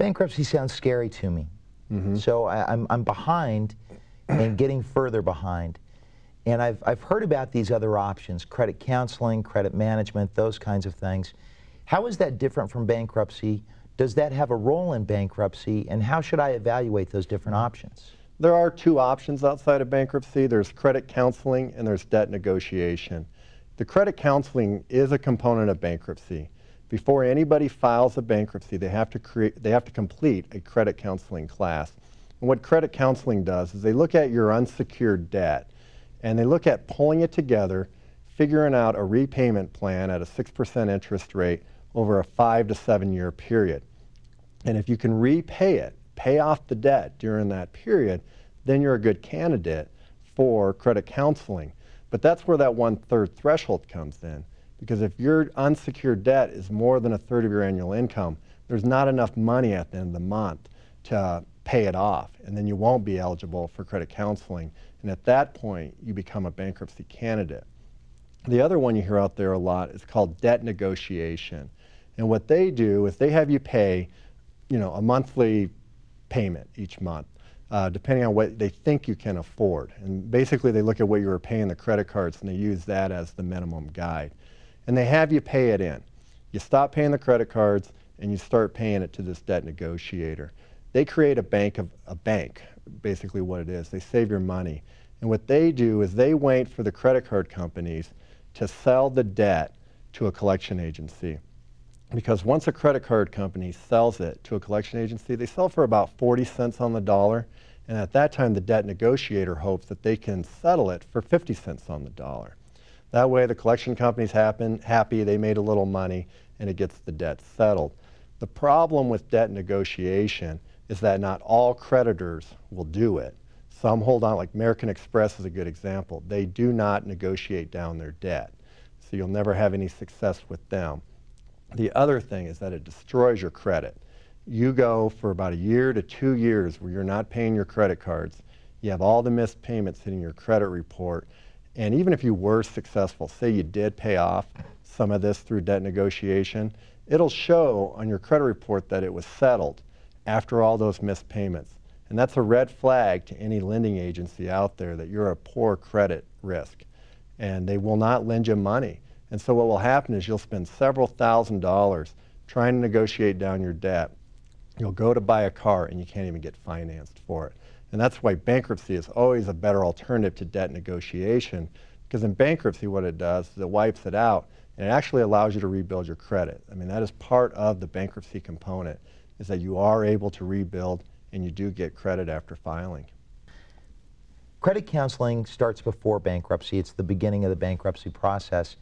Bankruptcy sounds scary to me. So I'm behind and getting further behind. And I've heard about these other options, credit counseling, credit management, those kinds of things. How is that different from bankruptcy? Does that have a role in bankruptcy? And how should I evaluate those different options? There are two options outside of bankruptcy. There's credit counseling and there's debt negotiation. The credit counseling is a component of bankruptcy. Before anybody files a bankruptcy, they have to complete a credit counseling class. And what credit counseling does is they look at your unsecured debt and they look at pulling it together, figuring out a repayment plan at a 6% interest rate over a 5 to 7 year period. And if you can repay it, pay off the debt during that period, then you're a good candidate for credit counseling. But that's where that 1/3 threshold comes in. Because if your unsecured debt is more than 1/3 of your annual income, there's not enough money at the end of the month to pay it off, and then you won't be eligible for credit counseling. And at that point, you become a bankruptcy candidate. The other one you hear out there a lot is called debt negotiation. And what they do is they have you pay, a monthly payment each month, depending on what they think you can afford. And basically, they look at what you were paying the credit cards, and they use that as the minimum guide. And they have you pay it in. You stop paying the credit cards and you start paying it to this debt negotiator. They create a bank, basically what it is. They save your money. And what they do is they wait for the credit card companies to sell the debt to a collection agency. Because once a credit card company sells it to a collection agency, they sell for about 40 cents on the dollar. And at that time, the debt negotiator hopes that they can settle it for 50 cents on the dollar. That way the collection company's happy, they made a little money, and it gets the debt settled. The problem with debt negotiation is that not all creditors will do it. Some hold on, like American Express is a good example. They do not negotiate down their debt, so you'll never have any success with them. The other thing is that it destroys your credit. You go for about 1 year to 2 years where you're not paying your credit cards. You have all the missed payments hitting your credit report. And even if you were successful, say you did pay off some of this through debt negotiation, it'll show on your credit report that it was settled after all those missed payments. And that's a red flag to any lending agency out there that you're a poor credit risk. And they will not lend you money. And so what will happen is you'll spend several $1,000s trying to negotiate down your debt. You'll go to buy a car and you can't even get financed for it. And that's why bankruptcy is always a better alternative to debt negotiation, because in bankruptcy what it does is it wipes it out and it actually allows you to rebuild your credit. I mean, that is part of the bankruptcy component, is that you are able to rebuild and you do get credit after filing. Credit counseling starts before bankruptcy. It's the beginning of the bankruptcy process.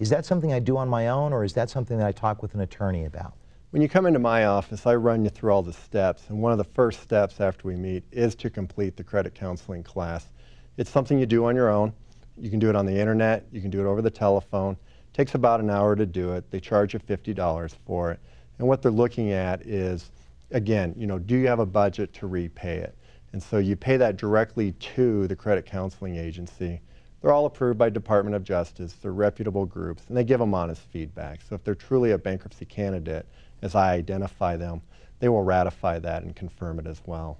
Is that something I do on my own, or is that something that I talk with an attorney about? When you come into my office, I run you through all the steps, and one of the first steps after we meet is to complete the credit counseling class. It's something you do on your own. You can do it on the internet, you can do it over the telephone. It takes about an hour to do it. They charge you $50 for it. And what they're looking at is, again, do you have a budget to repay it? And so you pay that directly to the credit counseling agency. They're all approved by Department of Justice. They're reputable groups, and they give them honest feedback. So if they're truly a bankruptcy candidate, as I identify them, they will ratify that and confirm it as well.